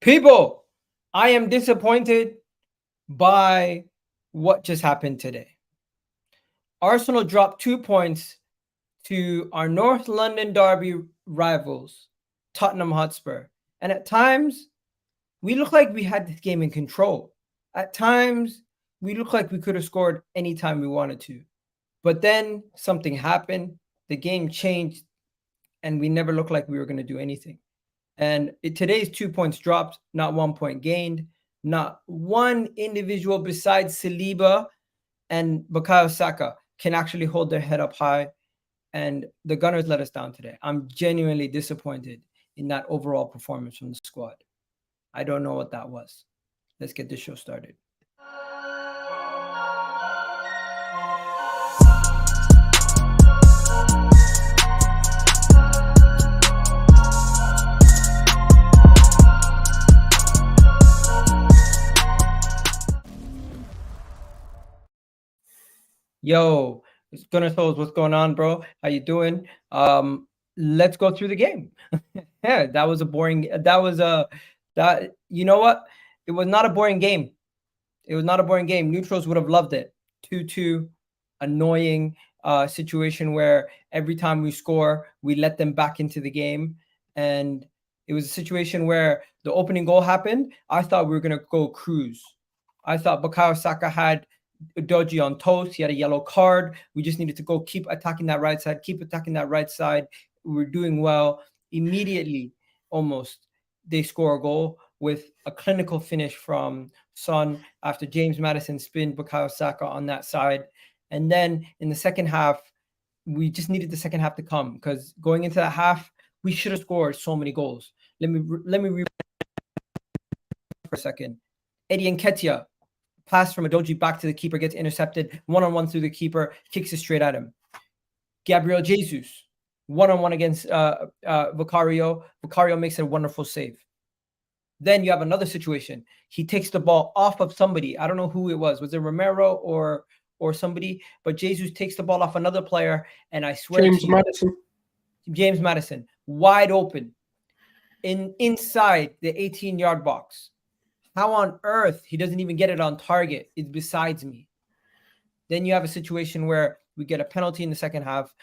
People, I am disappointed by what just happened today. Arsenal dropped 2 points to our North London derby rivals, Tottenham Hotspur. And at times, we look like we had this game in control. At times, we look like we could have scored anytime we wanted to. But then something happened, the game changed, and we never looked like we were going to do anything. And today's 2 points dropped, not 1 point gained, not one individual besides Saliba and Bukayo Saka can actually hold their head up high. And the Gunners let us down today. I'm genuinely disappointed in that overall performance from the squad. I don't know what that was. Let's get this show started. Yo, it's Gunnar Souls. What's going on, bro? How you doing? Let's go through the game. Yeah, that was a boring. You know what? It was not a boring game. It was not a boring game. Neutrals would have loved it. 2-2, annoying situation where every time we score, we let them back into the game. And it was a situation where the opening goal happened. I thought we were going to go cruise. I thought Bukayo Saka had Dodgy on toast. He had a yellow card. We just needed to go keep attacking that right side, We were doing well. Immediately, almost, they score a goal with a clinical finish from Son after James Maddison spinned Bukayo Saka on that side. And then in the second half, we just needed the second half to come because going into that half, we should have scored so many goals. Let me read for a second. Eddie Nketiah, pass from Adoji back to the keeper, gets intercepted, one-on-one through the keeper, kicks it straight at him. Gabriel Jesus, one-on-one against Vicario. Vicario makes a wonderful save. Then you have another situation. He takes the ball off of somebody. I don't know who it was. Was it Romero or somebody? But Jesus takes the ball off another player, and I swear James Maddison, wide open, inside the 18-yard box. How on earth he doesn't even get it on target is besides me. Then you have a situation where we get a penalty in the second half,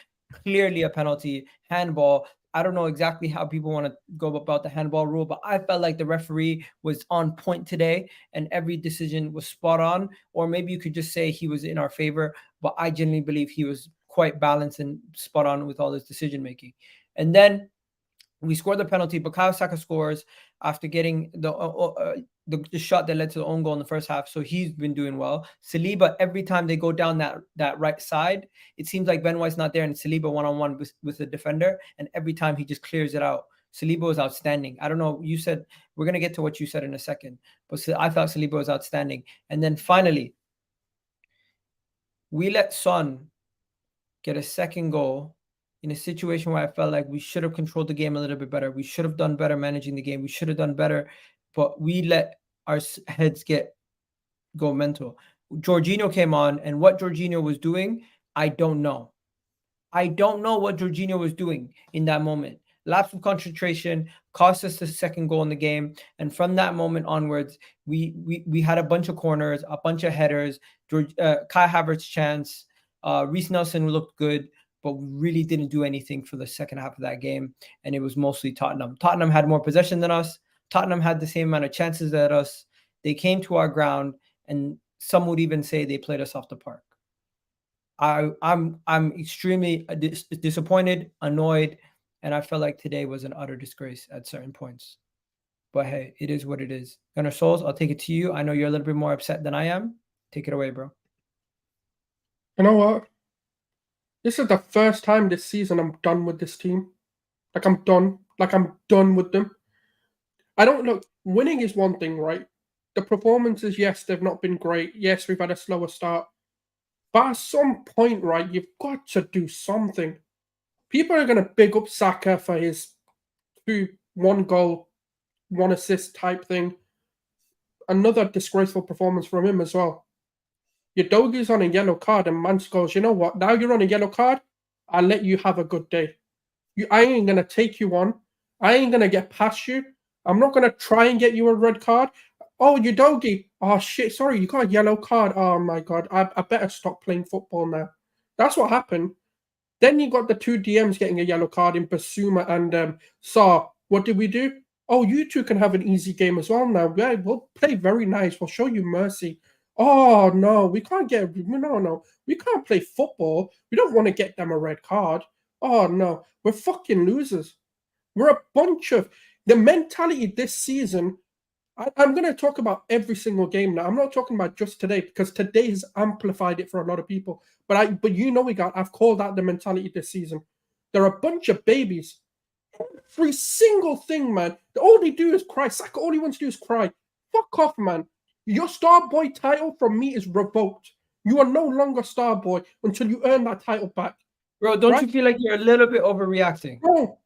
clearly a penalty, handball. I don't know exactly how people want to go about the handball rule, but I felt like the referee was on point today and every decision was spot on. Or maybe you could just say he was in our favor, but I genuinely believe he was quite balanced and spot on with all his decision making. And then we scored the penalty. Bukayo Saka scores after getting the shot that led to the own goal in the first half. So he's been doing well. Saliba, every time they go down that right side, it seems like Ben White's not there and Saliba one-on-one with the defender. And every time he just clears it out. Saliba was outstanding. I don't know. You said, we're going to get to what you said in a second. But I thought Saliba was outstanding. And then finally, we let Son get a second goal in a situation where I felt like we should have controlled the game a little bit better. We should have done better managing the game. We should have done better, but we let our heads go mental. Jorginho came on, and what Jorginho was doing, I don't know. I don't know what Jorginho was doing in that moment. Lapse of concentration cost us the second goal in the game, and from that moment onwards, we had a bunch of corners, a bunch of headers. Kai Havertz's chance, Reece Nelson looked good, but we really didn't do anything for the second half of that game, and it was mostly Tottenham. Tottenham had more possession than us. Tottenham had the same amount of chances as us. They came to our ground, and some would even say they played us off the park. I'm extremely disappointed, annoyed, and I felt like today was an utter disgrace at certain points. But hey, it is what it is. Gunnar Souls, I'll take it to you. I know you're a little bit more upset than I am. Take it away, bro. You know what? This is the first time this season I'm done with this team. Like, I'm done. Like, I'm done with them. I don't know. Winning is one thing, right? The performances, yes, they've not been great. Yes, we've had a slower start. But at some point, right, you've got to do something. People are going to big up Saka for his 1 goal, 1 assist type thing. Another disgraceful performance from him as well. Your doggy's on a yellow card and man goes, you know what? Now you're on a yellow card. I'll let you have a good day. I ain't going to take you on. I ain't going to get past you. I'm not going to try and get you a red card. Oh, Udogie. Oh, shit. Sorry, you got a yellow card. Oh, my God. I better stop playing football now. That's what happened. Then you got the two DMs getting a yellow card in Basuma and Saar. What did we do? Oh, you two can have an easy game as well now. Yeah, we'll play very nice. We'll show you mercy. Oh, no, we can't get... No. We can't play football. We don't want to get them a red card. Oh, no. We're fucking losers. We're a bunch of... The mentality this season... I'm going to talk about every single game now. I'm not talking about just today because today has amplified it for a lot of people. But you know, I've called out the mentality this season. They're a bunch of babies. Every single thing, man. All they do is cry. Saka, all he wants to do is cry. Fuck off, man. Your star boy title from me is revoked. You are no longer star boy until you earn that title back. Bro, don't you feel like you're a little bit overreacting? Bro,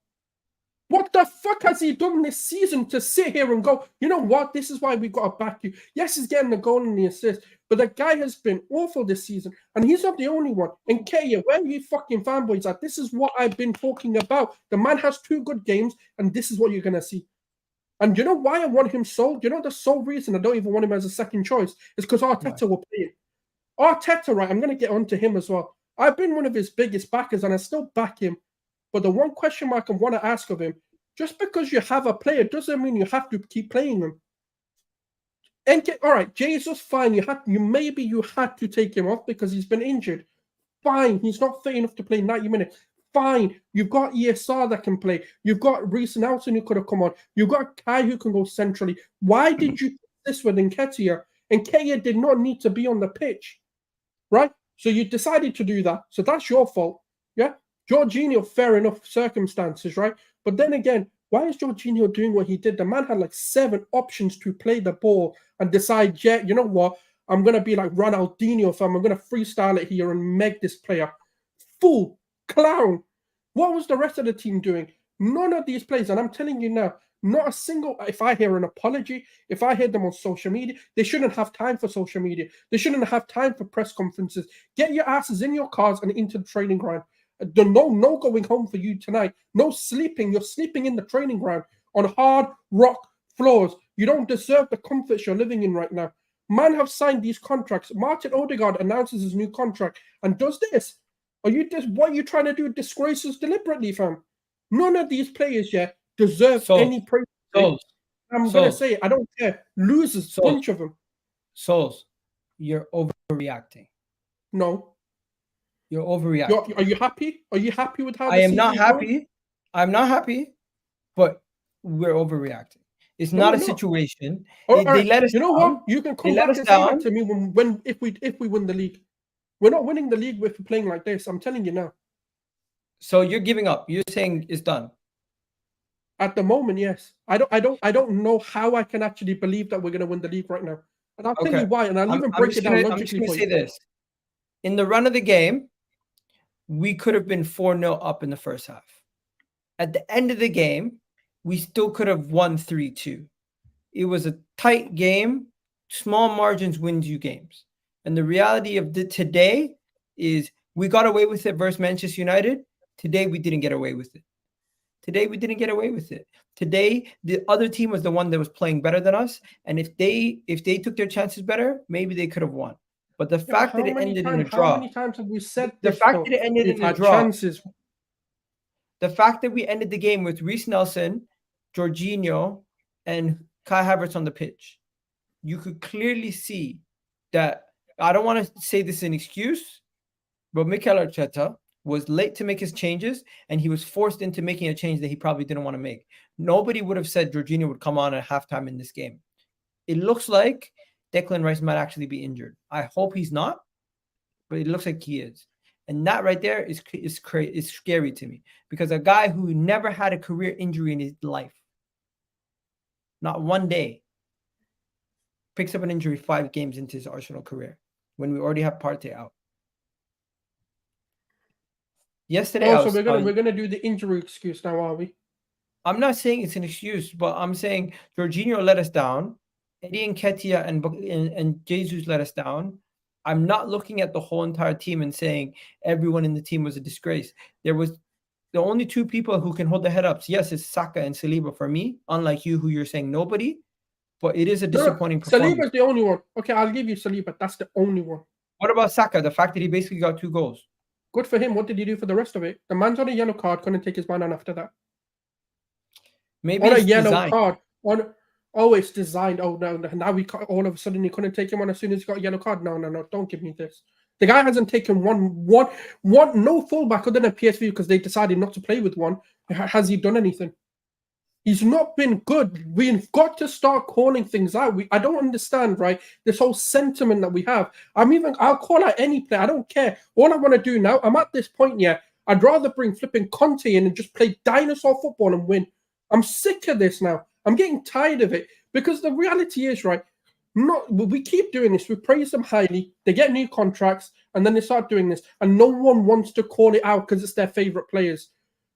what the fuck has he done this season to sit here and go, you know what, this is why we got to back you? Yes, he's getting the goal and the assist, but the guy has been awful this season, and he's not the only one. And Kaya, where are you fucking fanboys at? This is what I've been talking about. The man has 2 good games, and this is what you're going to see. And you know why I want him sold? You know the sole reason I don't even want him as a second choice is because Arteta will pay him. Arteta, right, I'm going to get onto him as well. I've been one of his biggest backers, and I still back him. But the one question mark I want to ask of him, just because you have a player doesn't mean you have to keep playing him. And all right, Jesus, fine. You had to take him off because he's been injured. Fine, he's not fit enough to play 90 minutes. Fine, you've got ESR that can play. You've got Reece Nelson who could have come on. You've got Kai who can go centrally. Why did you do this with Nketiah? Nketiah did not need to be on the pitch, right? So you decided to do that. So that's your fault, yeah? Jorginho, fair enough circumstances, right? But then again, why is Jorginho doing what he did? The man had like 7 options to play the ball and decide, yeah, you know what? I'm going to be like Ronaldinho, fam. I'm going to freestyle it here and make this player. Fool, clown. What was the rest of the team doing? None of these players, and I'm telling you now, not a single, if I hear an apology, if I hear them on social media, they shouldn't have time for social media. They shouldn't have time for press conferences. Get your asses in your cars and into the training ground. No going home for you tonight. No sleeping. You're sleeping in the training ground on hard rock floors. You don't deserve the comforts you're living in right now. Man have signed these contracts. Martin Odegaard announces his new contract and does this. What are you trying to do? Disgrace us deliberately, fam. None of these players yet deserve any praise. I'm going to say it. I don't care. Losers, bunch of them. Souls, you're overreacting. No. You're overreacting. Are you happy? Are you happy with how I am not happy. I'm not happy, but we're overreacting. It's not a situation. They let us. You know what? You can come back and say that to me if we win the league. We're not winning the league if we're playing like this. I'm telling you now. So you're giving up. You're saying it's done. At the moment, yes. I don't know how I can actually believe that we're going to win the league right now. And I'll tell you why. And I'll even break it down logically. I'm just going to say this. In the run of the game, we could have been 4-0 up in the first half. At the end of the game, we still could have won 3-2. It was a tight game. Small margins wins you games. And the reality of today is we got away with it versus Manchester United. Today, we didn't get away with it. Today, the other team was the one that was playing better than us. And if they took their chances better, maybe they could have won. But the fact that it ended in a draw. How many times have we said the fact that it ended in a draw? Chances. The fact that we ended the game with Reece Nelson, Jorginho, and Kai Havertz on the pitch, you could clearly see that. I don't want to say this is an excuse, but Mikel Arteta was late to make his changes, and he was forced into making a change that he probably didn't want to make. Nobody would have said Jorginho would come on at halftime in this game. It looks like Declan Rice might actually be injured. I hope he's not, but it looks like he is. And that right there is scary to me, because a guy who never had a career injury in his life, not one day, picks up an injury 5 games into his Arsenal career when we already have Partey out. Yesterday, we're gonna do the injury excuse now, are we? I'm not saying it's an excuse, but I'm saying Jorginho let us down. Eddie Nketiah and Jesus let us down. I'm not looking at the whole entire team and saying everyone in the team was a disgrace. There was the only two people who can hold their head up, yes, it's Saka and Saliba for me, unlike you, who you're saying nobody. But it is a disappointing performance. Saliba's the only one. Okay, I'll give you Saliba. That's the only one. What about Saka? The fact that he basically got 2 goals. Good for him. What did he do for the rest of it? The man's on a yellow card. Couldn't take his man on after that. Maybe on a it's yellow designed. card. It's designed. Oh no! Now all of a sudden he couldn't take him on as soon as he got a yellow card. No! Don't give me this. The guy hasn't taken one. No fullback other than PSV because they decided not to play with one. Has he done anything? He's not been good. We've got to start calling things out. I don't understand, right? This whole sentiment that we have. I'll call out any player. I don't care. All I want to do now, I'm at this point, yeah. I'd rather bring flipping Conte in and just play dinosaur football and win. I'm sick of this now. I'm getting tired of it because the reality is, right, we keep doing this. We praise them highly. They get new contracts and then they start doing this and no one wants to call it out because it's their favorite players.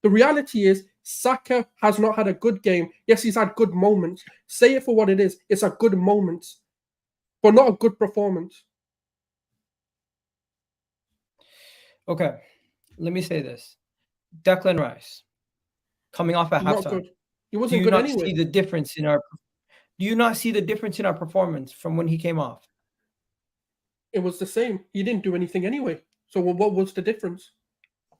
The reality is Saka has not had a good game. Yes, he's had good moments. Say it for what it is. It's a good moment, but not a good performance. Okay, let me say this. Declan Rice, coming off at halftime. He wasn't good anyway. Do you not see the difference in our performance from when he came off? It was the same. He didn't do anything anyway. So what was the difference?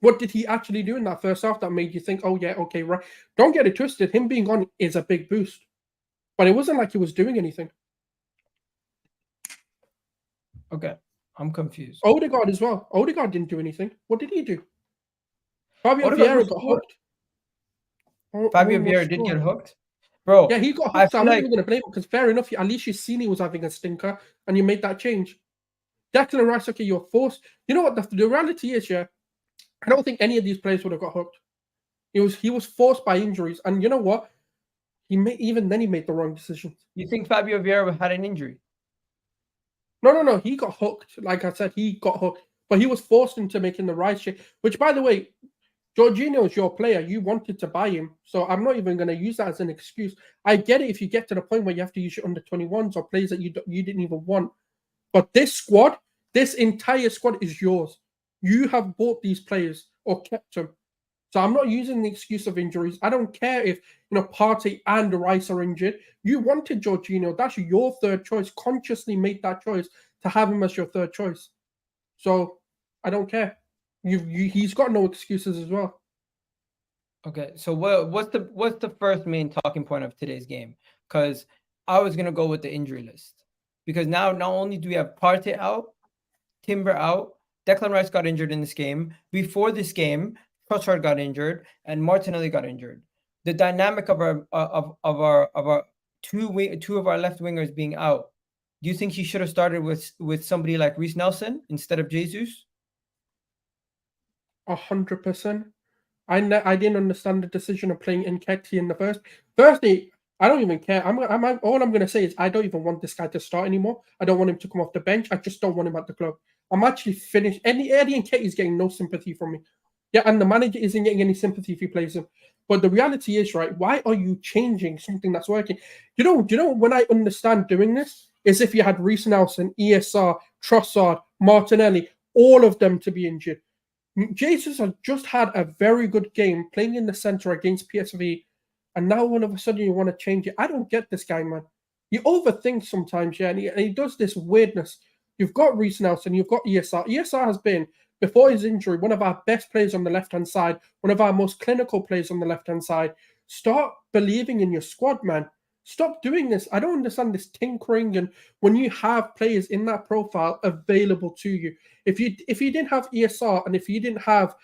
What did he actually do in that first half that made you think, oh, yeah, okay, right? Don't get it twisted. Him being on is a big boost. But it wasn't like he was doing anything. Okay, I'm confused. Odegaard as well. Odegaard didn't do anything. What did he do? Fabio Vieira got hooked. Fabio Vieira did get hooked? Bro. Yeah, he got hooked. So I'm not even going to blame him because fair enough, at least you seen he was having a stinker and you made that change. Declan Rice, okay, you're forced. You know what? The reality is, yeah, I don't think any of these players would have got hooked. He was forced by injuries, and you know what? He made the wrong decision. You think Fabio Vieira had an injury? No. He got hooked. Like I said, he got hooked, but he was forced into making the right shit. Which, by the way, Jorginho is your player. You wanted to buy him, so I'm not even going to use that as an excuse. I get it if you get to the point where you have to use your under 21s or players that you didn't even want. But this squad, this entire squad is yours. You have bought these players or kept them. So I'm not using the excuse of injuries. I don't care if Partey and Rice are injured. You wanted Jorginho. That's your third choice. Consciously made that choice to have him as your third choice. So I don't care. He's got no excuses as well. Okay, so what's the first main talking point of today's game? Because I was gonna go with the injury list. Because now not only do we have Partey out, Timber out, Declan Rice got injured in this game. Before this game, Trossard got injured and Martinelli got injured. The dynamic of our two of our left wingers being out. Do you think he should have started with somebody like Reece Nelson instead of Jesus? 100%. I didn't understand the decision of playing Nketiah in the first. Firstly, I don't even care. All I'm going to say is I don't even want this guy to start anymore. I don't want him to come off the bench. I just don't want him at the club. I'm actually finished. Eddie Nketiah is getting no sympathy from me. Yeah, and the manager isn't getting any sympathy if he plays him. But the reality is, right, why are you changing something that's working? You know, when I understand doing this, is if you had Reece Nelson, ESR, Trossard, Martinelli, all of them to be injured. Jesus has just had a very good game playing in the centre against PSV, and now all of a sudden you want to change it. I don't get this guy, man. You overthink sometimes, yeah, and he does this weirdness. You've got Reece Nelson, you've got ESR. ESR has been, before his injury, one of our best players on the left-hand side, one of our most clinical players on the left-hand side. Start believing in your squad, man. Stop doing this. I don't understand this tinkering, and when you have players in that profile available to you. If you didn't have ESR and if you didn't have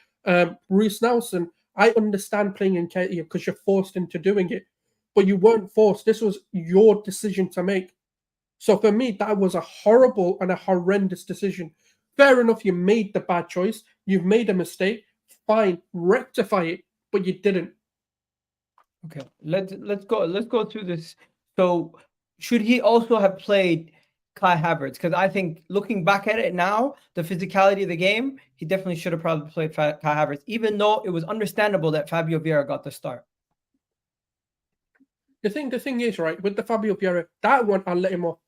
Reece Nelson, I understand playing in Nketiah because you're forced into doing it. But you weren't forced. This was your decision to make. So for me, that was a horrible and a horrendous decision. Fair enough, you made the bad choice. You've made a mistake. Fine, rectify it, but you didn't. Okay, let's go through this. So should he also have played Kai Havertz? Because I think looking back at it now, the physicality of the game, he definitely should have probably played Kai Havertz, even though it was understandable that Fabio Vieira got the start. The thing is, right, with the Fabio Vieira, that one I'll let him off.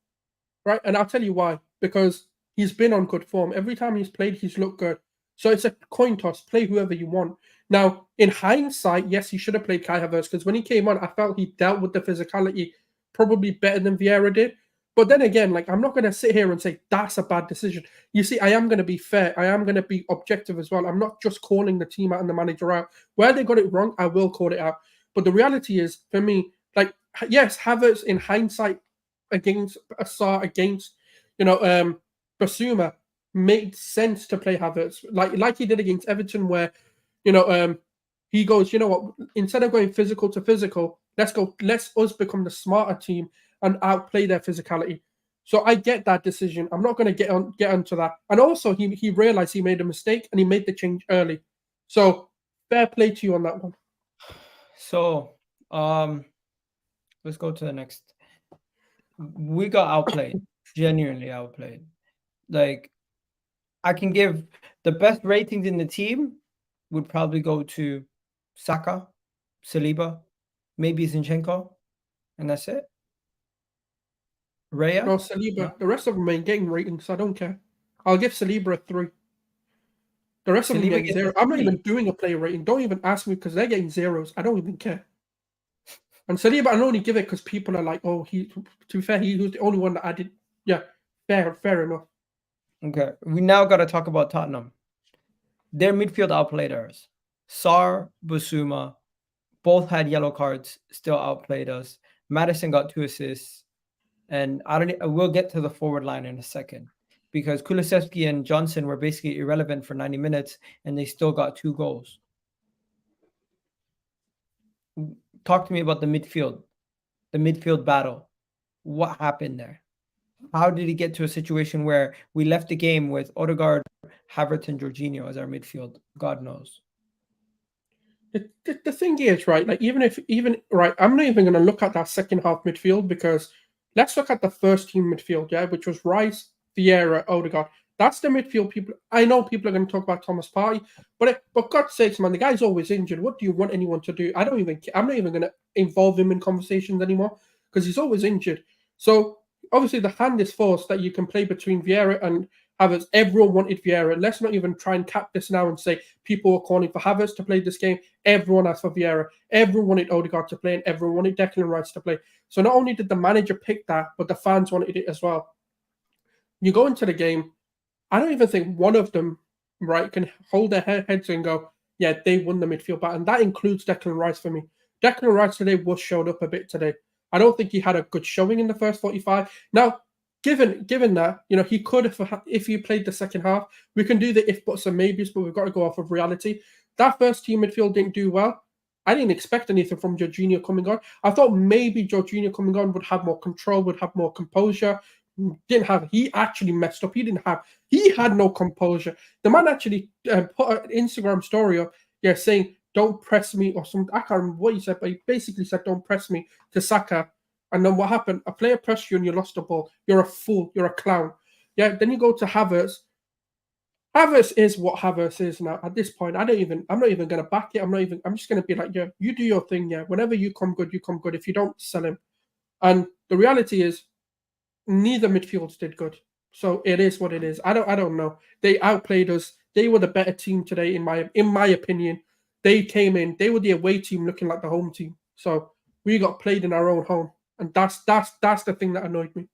Right? And I'll tell you why. Because he's been on good form. Every time he's played, he's looked good. So it's a coin toss. Play whoever you want. Now, in hindsight, yes, he should have played Kai Havertz because when he came on, I felt he dealt with the physicality probably better than Vieira did. But then again, like, I'm not going to sit here and say that's a bad decision. You see, I am going to be fair. I am going to be objective as well. I'm not just calling the team out and the manager out. Where they got it wrong, I will call it out. But the reality is, for me, like, yes, Havertz in hindsight against against, Basuma made sense to play Havertz like he did against Everton, where he goes, you know what, instead of going physical to physical, let's us become the smarter team and outplay their physicality. So I get that decision. I'm not going to get onto that. And also, he realized he made a mistake and he made the change early. So fair play to you on that one. So let's go to the next. We got outplayed, genuinely outplayed. Like, I can give the best ratings in the team would probably go to Saka, Saliba, maybe Zinchenko, and that's it. Raya? No, Saliba. The rest of them ain't getting ratings, so I don't care. I'll give Saliba a 3. The rest of them getting 0. I'm not even doing a player rating. Don't even ask me because they're getting 0s. I don't even care. And Saliba, I only give it because people are like, oh, to be fair, he was the only one that I did. Yeah, fair enough. Okay, we now got to talk about Tottenham. Their midfield outplayed ours. Sarr, Basuma, both had yellow cards, still outplayed us. Maddison got 2 assists. And we'll get to the forward line in a second, because Kulusevski and Johnson were basically irrelevant for 90 minutes, and they still got 2 goals. Talk to me about the midfield battle. What happened there? How did he get to a situation where we left the game with Odegaard, Havertz, and Jorginho as our midfield? God knows. The thing is, right, like, I'm not even going to look at that second half midfield, because let's look at the first team midfield, yeah, which was Rice, Vieira, Odegaard. That's the midfield people. I know people are going to talk about Thomas Partey, but God's sakes, man, the guy's always injured. What do you want anyone to do? I'm not even going to involve him in conversations anymore because he's always injured. So obviously the hand is forced that you can play between Vieira and Havertz. Everyone wanted Vieira. Let's not even try and cap this now and say people were calling for Havertz to play this game. Everyone asked for Vieira. Everyone wanted Odegaard to play, and everyone wanted Declan Rice to play. So not only did the manager pick that, but the fans wanted it as well. You go into the game, I don't even think one of them, right, can hold their heads and go, yeah, they won the midfield battle. And that includes Declan Rice for me. Declan Rice today showed up a bit today. I don't think he had a good showing in the first 45. Now, given that, he could have, if he played the second half, we can do the if, buts, and maybes, but we've got to go off of reality. That first team midfield didn't do well. I didn't expect anything from Jorginho coming on. I thought maybe Jorginho coming on would have more control, would have more composure. He actually messed up. He had no composure. The man actually put an Instagram story up, saying, don't press me, or something. I can't remember what he said, but he basically said, don't press me, to Saka. And then what happened? A player pressed you and you lost the ball. You're a fool. You're a clown. Yeah. Then you go to Havertz. Havertz is what Havertz is now. At this point, I'm not even going to back it. I'm just going to be like, yeah, you do your thing. Yeah. Whenever you come good, you come good. If you don't, sell him. And the reality is, neither midfields did good. So it is what it is. I don't know. They outplayed us. They were the better team today, in my opinion. They came in. They were the away team looking like the home team. So we got played in our own home. And that's the thing that annoyed me.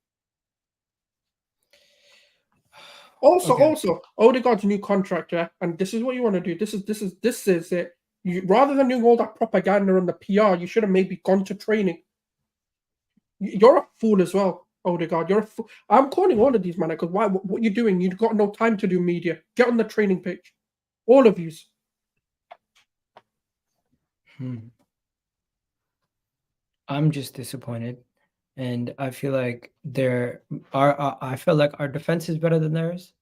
Also, Odegaard's new contract, yeah, and this is what you want to do. This is it. Rather than doing all that propaganda and the PR, you should have maybe gone to training. You're a fool as well, Odegaard. You're a fool. I'm calling all of these, man, because what you're doing, you've got no time to do media. Get on the training pitch. All of yous. I'm just disappointed, and I feel like our defense is better than theirs,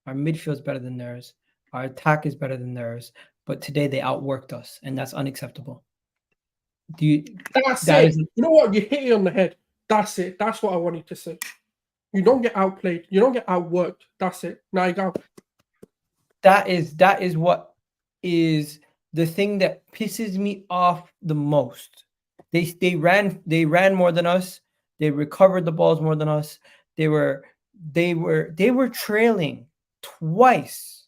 our midfield is better than theirs, our attack is better than theirs. But today they outworked us, and that's unacceptable. That's it. You know what? You hit it on the head. That's it. That's what I wanted to say. You don't get outplayed. You don't get outworked. That's it. Now you go. That is what is the thing that pisses me off the most. They ran more than us. They recovered the balls more than us. They were trailing twice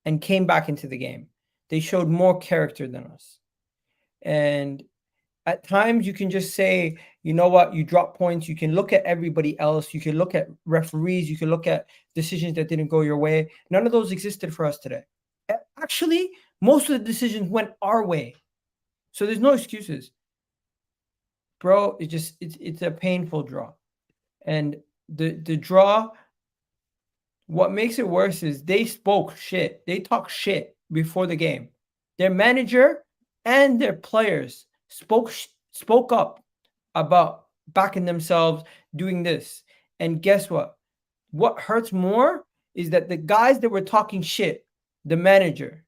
and came back into the game. They showed more character than us. And at times you can just say, you know what, you drop points. You can look at everybody else. You can look at referees. You can look at decisions that didn't go your way. None of those existed for us today. Actually, most of the decisions went our way. So there's no excuses. Bro, it's a painful draw. And the draw, what makes it worse is they spoke shit. They talk shit before the game. Their manager and their players spoke up about backing themselves, doing this. And guess what? What hurts more is that the guys that were talking shit, the manager,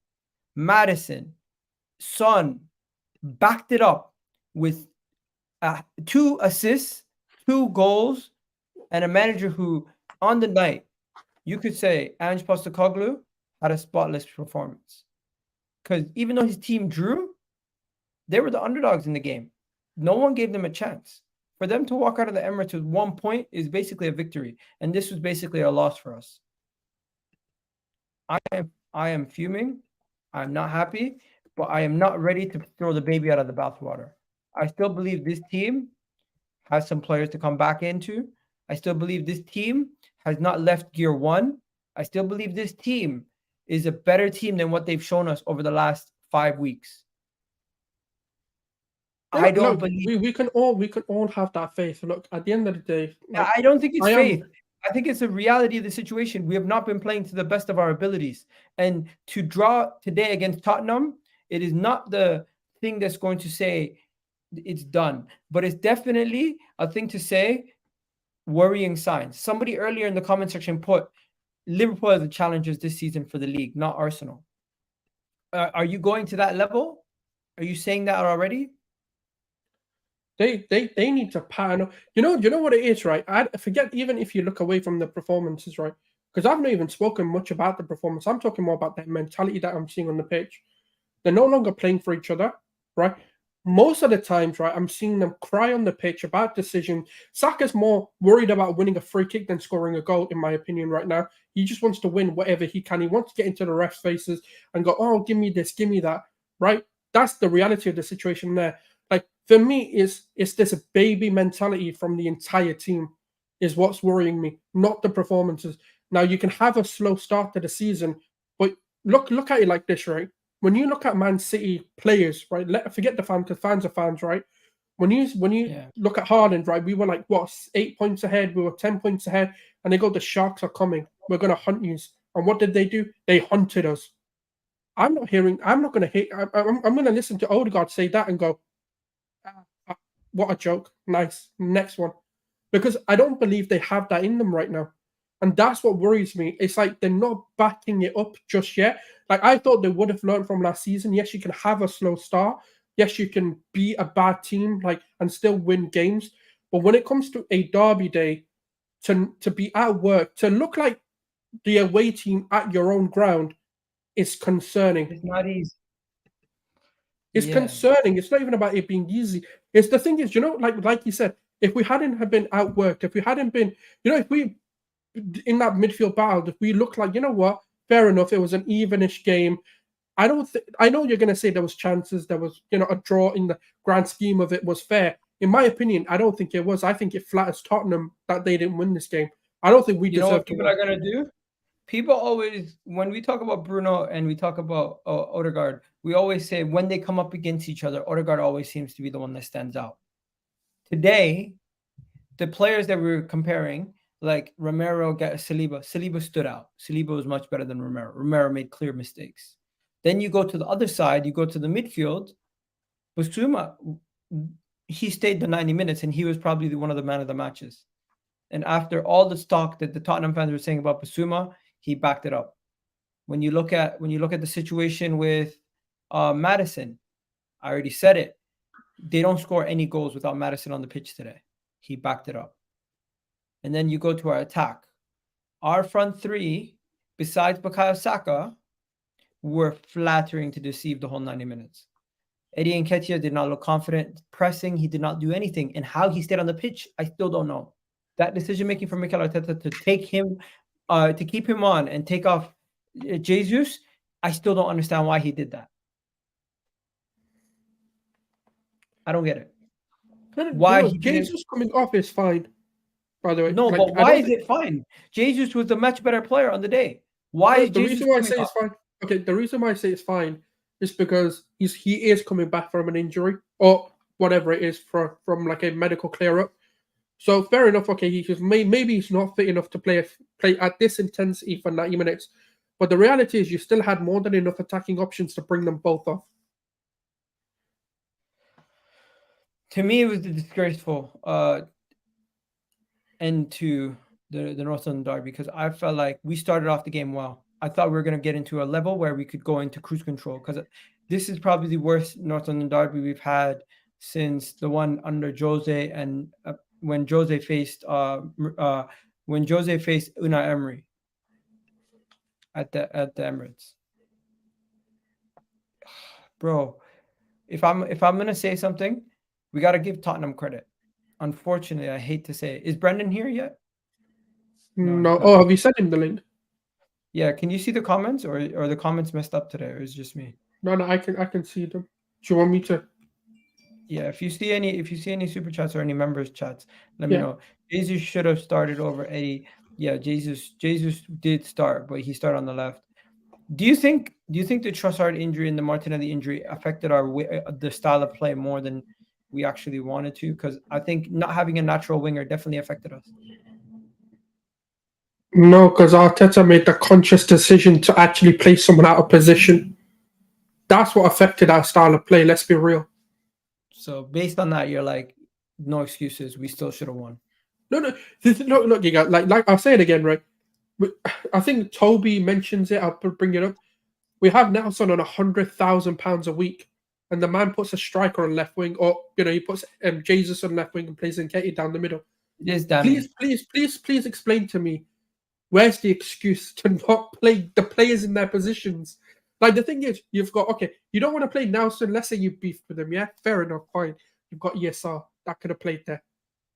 Madison, Son, backed it up with 2 assists, 2 goals, and a manager who, on the night, you could say Ange Postecoglou had a spotless performance. Because even though his team drew, they were the underdogs in the game. No one gave them a chance. For them to walk out of the Emirates with 1 point is basically a victory. And this was basically a loss for us. I am fuming. I'm not happy, but I am not ready to throw the baby out of the bathwater. I still believe this team has some players to come back into. I still believe this team has not left gear 1. I still believe this team is a better team than what they've shown us over the last 5 weeks. I don't believe we can all have that faith. Look, at the end of the day, like, I don't think it's faith. I think it's a reality of the situation. We have not been playing to the best of our abilities. And to draw today against Tottenham, it is not the thing that's going to say it's done. But it's definitely a thing to say, worrying signs. Somebody earlier in the comment section put Liverpool as the challengers this season for the league, not Arsenal. Are you going to that level? Are you saying that already? They need to pattern up. You know what it is, right? I forget, even if you look away from the performances, right? Because I've not even spoken much about the performance. I'm talking more about that mentality that I'm seeing on the pitch. They're no longer playing for each other, right? Most of the times, right, I'm seeing them cry on the pitch about decisions. Saka's more worried about winning a free kick than scoring a goal, in my opinion, right now. He just wants to win whatever he can. He wants to get into the ref's faces and go, oh, give me this, give me that, right? That's the reality of the situation there. Like, for me, it's this baby mentality from the entire team is what's worrying me, not the performances. Now, you can have a slow start to the season, but look at it like this, right? When you look at Man City players, right? Forget the fans, because fans are fans, right? When you look at Haaland, right? We were like, what, 8 points ahead? We were 10 points ahead, and they go, the Sharks are coming. We're going to hunt you. And what did they do? They hunted us. I'm not going to hate. I'm going to listen to Odegaard say that and go, what a joke. Nice. Next one. Because I don't believe they have that in them right now. And that's what worries me. It's like they're not backing it up just yet. Like, I thought they would have learned from last season. Yes, you can have a slow start. Yes, you can be a bad team, like, and still win games. But when it comes to a derby day, to be at work, to look like the away team at your own ground is concerning. It's not easy. It's concerning. It's not even about it being easy. It's the thing is, like you said, if we hadn't have been outworked, if we hadn't been, if we in that midfield battle, if we looked like, what, fair enough, it was an evenish game. I know you're going to say there was chances, there was, a draw in the grand scheme of it was fair. In my opinion, I don't think it was. I think it flatters Tottenham that they didn't win this game. I don't think we deserve to win. You know what people are going to do? People always, when we talk about Bruno and we talk about Odegaard, we always say when they come up against each other, Odegaard always seems to be the one that stands out. Today, the players that we were comparing, like Romero, Saliba stood out. Saliba was much better than Romero. Romero made clear mistakes. Then you go to the other side, you go to the midfield. Basuma, he stayed the 90 minutes and he was probably one of the man of the matches. And after all the talk that the Tottenham fans were saying about Basuma, he backed it up. When you look at the situation with Madison, I already said it. They don't score any goals without Madison on the pitch today. He backed it up. And then you go to our attack. Our front three, besides Bukayo Saka, were flattering to deceive the whole 90 minutes. Eddie Nketiah did not look confident. Pressing, he did not do anything. And how he stayed on the pitch, I still don't know. That decision-making from Mikel Arteta to take him, to keep him on and take off Jesus, I still don't understand why he did that. I don't get it. No, Why no, he didn't? Jesus coming off is fine. By the way, No, like, but I why don't is think it fine? Jesus was a much better player on the day. Why is the Jesus reason why I coming say off? it's fine. Okay, the reason why I say it's fine is because he is coming back from an injury or whatever it is from like a medical clear up. So fair enough. Okay, maybe he's not fit enough to play at this intensity for 90 minutes. But the reality is, you still had more than enough attacking options to bring them both off. To me, it was a disgraceful end to the North London derby because I felt like we started off the game well. I thought we were going to get into a level where we could go into cruise control because this is probably the worst North London derby we've had since the one under Jose and when Jose faced Unai Emery at the Emirates. Bro, if I'm gonna say something, we got to give Tottenham credit. Unfortunately, I hate to say it. Is Brendan here yet? No. Oh, have you sent him the link? Yeah, can you see the comments or are the comments messed up today or is it just me? No, I can see them. Do you want me to? Yeah, if you see any super chats or any members chats, let me know. Jesus should have started over Eddie. Yeah, Jesus did start, but he started on the left. Do you think the Trossard injury and the Martinelli injury affected the style of play more than we actually wanted to? Because I think not having a natural winger definitely affected us. No, because Arteta made the conscious decision to actually play someone out of position. That's what affected our style of play. Let's be real. So based on that, you're like, no excuses. We still should have won. No, look, you got like I'll say it again, right? I think Toby mentions it. I'll bring it up. We have Nelson on £100,000 a week, and the man puts a striker on left wing, or he puts Jesus on left wing and plays Nketiah down the middle. It is damning. Please explain to me, where's the excuse to not play the players in their positions? Like, the thing is, you've got, okay, you don't want to play Nelson. Let's say you beef with him, yeah, fair enough, fine. You've got ESR that could have played there.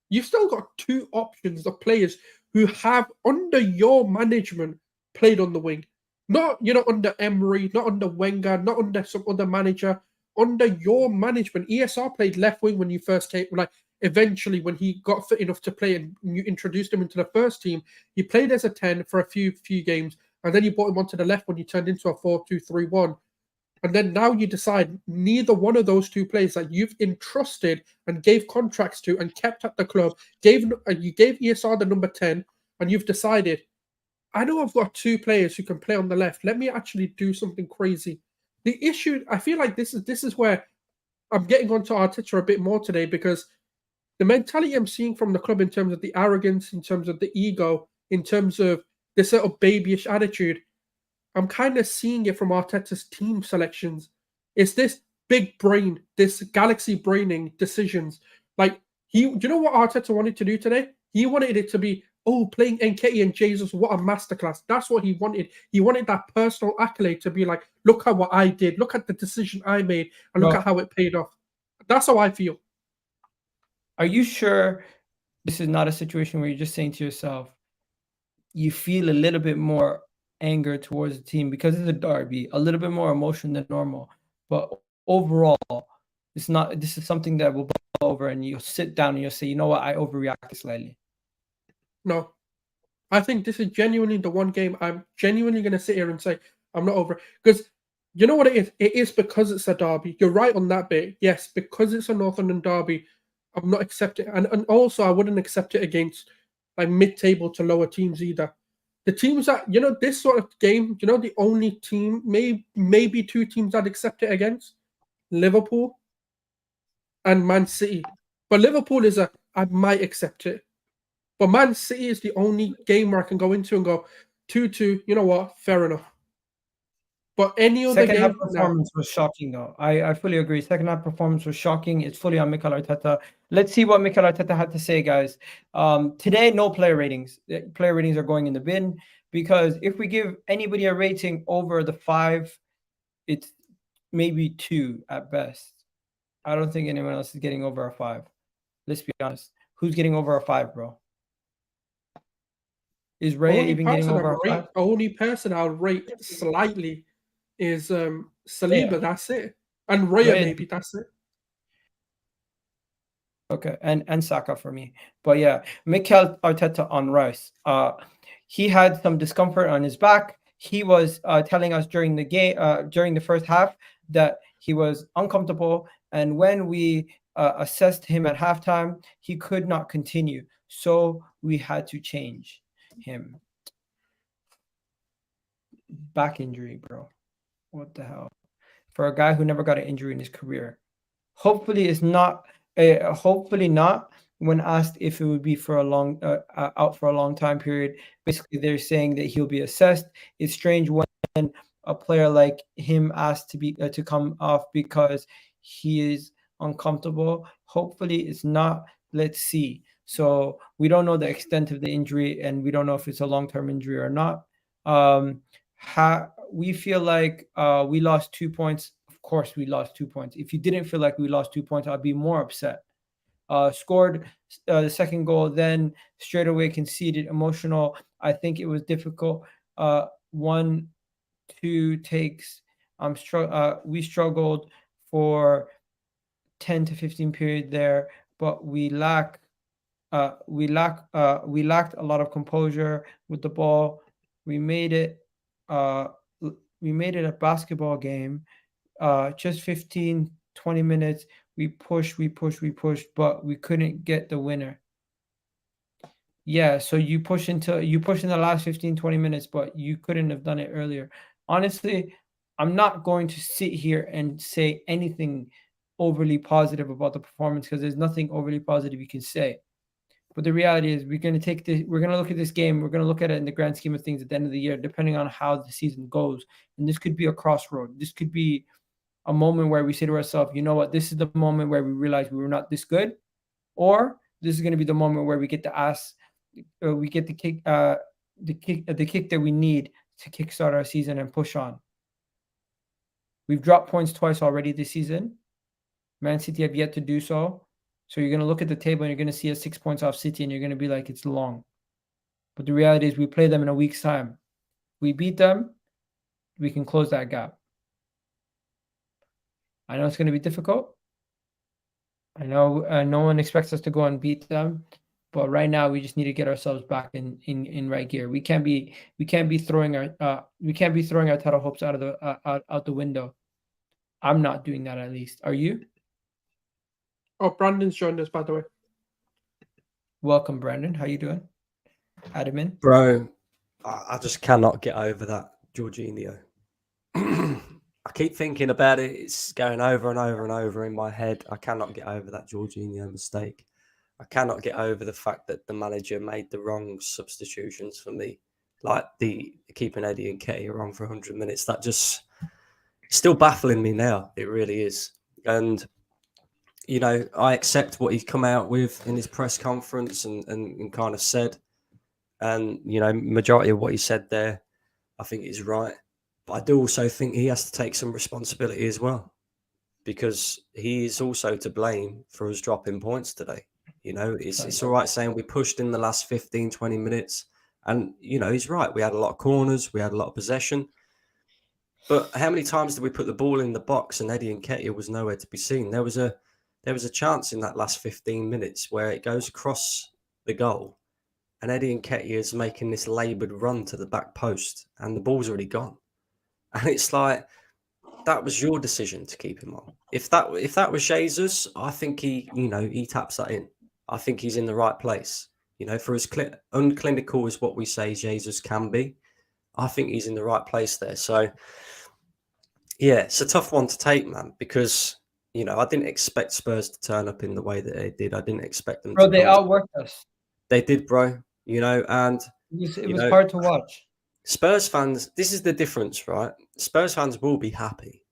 You've still got two options of players who have, under your management, played on the wing. Not, under Emery, not under Wenger, not under some other manager. Under your management, ESR played left wing when you first came. Like, eventually, when he got fit enough to play and you introduced him into the first team, he played as a 10 for a few games, and then you brought him onto the left when he turned into a 4-2-3-1. And then now you decide neither one of those two players that you've entrusted and gave contracts to and kept at the club, you gave ESR the number 10, and you've decided, I know I've got two players who can play on the left. Let me actually do something crazy. The issue, I feel like this is where I'm getting onto Arteta a bit more today, because the mentality I'm seeing from the club in terms of the arrogance, in terms of the ego, in terms of this sort of babyish attitude, I'm kind of seeing it from Arteta's team selections. It's this big brain, this galaxy braining decisions. Like, do you know what Arteta wanted to do today? He wanted it to be, playing Nketiah and Jesus, what a masterclass. That's what he wanted. He wanted that personal accolade to be like, look at what I did, look at the decision I made, and look at how it paid off. That's how I feel. Are you sure this is not a situation where you're just saying to yourself, you feel a little bit more anger towards the team because it's a derby, a little bit more emotion than normal, but overall, this is something that will blow over and you'll sit down and you'll say, you know what, I overreacted slightly? No. I think this is genuinely the one game I'm genuinely going to sit here and say I'm not over it. Because you know what it is? It is because it's a derby. You're right on that bit. Yes, because it's a North London derby, I'm not accepting it. And also, I wouldn't accept it against like mid-table to lower teams either. The teams that, this sort of game, the only team, maybe two teams I'd accept it against, Liverpool and Man City. But Liverpool I might accept it. But Man City is the only game where I can go into and go 2-2. You know what? Fair enough. But any other Second half game, performance was shocking, though. I fully agree. Second half performance was shocking. It's fully on Mikel Arteta. Let's see what Mikel Arteta had to say, guys. Today, no player ratings. Player ratings are going in the bin because if we give anybody a rating over the 5, it's maybe 2 at best. I don't think anyone else is getting over a 5. Let's be honest. Who's getting over a 5, bro? Is Raya even getting over a 5? Only person I'll rate slightly is Saliba. That's it. And Raya, maybe. That's it. Okay, and Saka for me. But yeah, Mikel Arteta on Rice. He had some discomfort on his back. He was telling us during the game, during the first half, that he was uncomfortable. And when we assessed him at halftime, he could not continue. So we had to change him. Back injury, bro. What the hell? For a guy who never got an injury in his career. Hopefully, it's not. Hopefully not. When asked if it would be for a long out for a long time period, basically they're saying that he'll be assessed. It's strange when a player like him asked to come off because he is uncomfortable. Hopefully, it's not. Let's see. So we don't know the extent of the injury, and we don't know if it's a long-term injury or not. Um, we feel like we lost 2 points. Of course, we lost 2 points. If you didn't feel like we lost 2 points, I'd be more upset. Scored the second goal, then straight away conceded. Emotional. I think it was difficult. 1, 2 takes. We struggled for 10 to 15 period there, but we lacked a lot of composure with the ball. We made it uh, we made it a basketball game. Just 15, 20 minutes. We pushed, but we couldn't get the winner. Yeah, so you push in the last 15, 20 minutes, but you couldn't have done it earlier. Honestly, I'm not going to sit here and say anything overly positive about the performance because there's nothing overly positive you can say. But the reality is we're going to look at this game, we're going to look at it in the grand scheme of things at the end of the year, depending on how the season goes. And this could be a crossroad. This could be a moment where we say to ourselves, you know what, this is the moment where we realize we were not this good, or this is going to be the moment where we get we get the kick that we need to kickstart our season and push on. We've dropped points twice already this season. Man City have yet to do so. So you're going to look at the table and you're going to see us 6 points off City and you're going to be like, it's long. But the reality is we play them in a week's time. We beat them, we can close that gap. I know it's going to be difficult. I know no one expects us to go and beat them, but right now we just need to get ourselves back in right gear. We can't be throwing our title hopes out the window. I'm not doing that, at least. Are you? Oh, Brandon's joined us, by the way. Welcome, Brandon. How you doing? Adam in. Bro, I just cannot get over that Jorginho. I keep thinking about it. It's going over and over and over in my head. I cannot get over that Jorginho mistake. I cannot get over the fact that the manager made the wrong substitutions for me. Like the keeping Eddie Nketiah wrong for 100 minutes. That just still baffling me now. It really is. And, you know, I accept what he's come out with in his press conference and kind of said. And, you know, majority of what he said there, I think is right. But I do also think he has to take some responsibility as well, because he is also to blame for us dropping points today. You know, it's all right saying we pushed in the last 15, 20 minutes. And, you know, he's right. We had a lot of corners. We had a lot of possession. But how many times did we put the ball in the box and Eddie Nketiah was nowhere to be seen? There was a chance in that last 15 minutes where it goes across the goal and Eddie Nketiah is making this laboured run to the back post and the ball's already gone. And it's like, that was your decision to keep him on. If that was Jesus, I think he taps that in. I think he's in the right place. You know, for as unclinical as what we say Jesus can be, I think he's in the right place there. So, yeah, it's a tough one to take, man, because, you know, I didn't expect Spurs to turn up in the way that they did. I didn't expect them Bro, to. they outworked us. They did, bro. You know, and it was hard to watch. Spurs fans, this is the difference, right? Spurs fans will be happy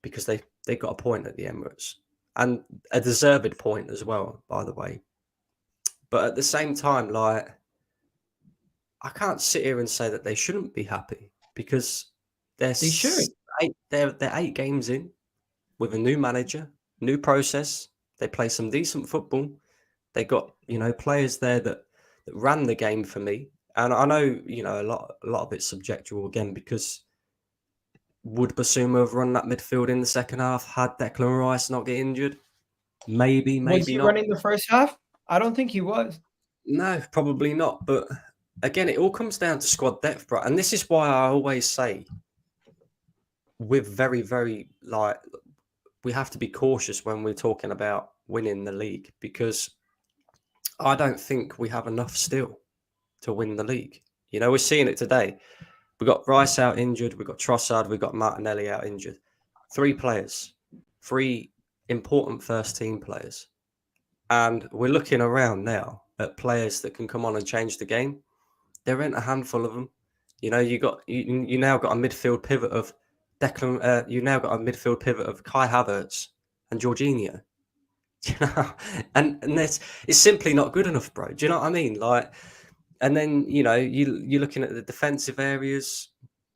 because they got a point at the Emirates, and a deserved point as well, by the way. But at the same time, like, I can't sit here and say that they shouldn't be happy, because They should. they're 8 games in with a new manager, new process. They play some decent football. They got, you know, players there that ran the game for me. And I know, you know, a lot of it's subjective again, because would Basuma have run that midfield in the second half had Declan Rice not get injured? Maybe Was he not. running the first half? I don't think he was. No, probably not. But again, it all comes down to squad depth, bro. And this is why I always say we're very, very we have to be cautious when we're talking about winning the league, because I don't think we have enough still to win the league. You know, we're seeing it today. We got Rice out injured. We got Trossard. We got Martinelli out injured. 3 players, 3 important first team players, and we're looking around now at players that can come on and change the game. There ain't a handful of them. You know, you now got a midfield pivot of Declan. You now got a midfield pivot of Kai Havertz and Jorginho. You know, and it's simply not good enough, bro. Do you know what I mean? Like, and then you're looking at the defensive areas.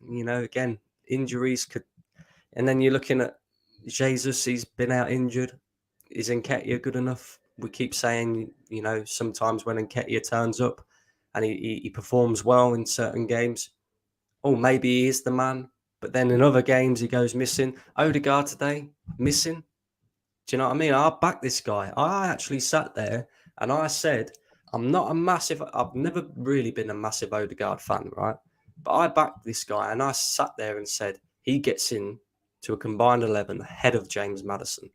You know, again, injuries could, and then you're looking at Jesus. He's been out injured. Is Nketiah good enough? We keep saying, sometimes when Nketiah turns up and he performs well in certain games, oh, maybe he is the man. But then in other games, he goes missing. Odegaard today, missing. Do you know what I mean? I backed this guy. I actually sat there and I said, I've never really been a massive Odegaard fan, right? But I backed this guy and I sat there and said, he gets in to a combined 11 ahead of James Maddison.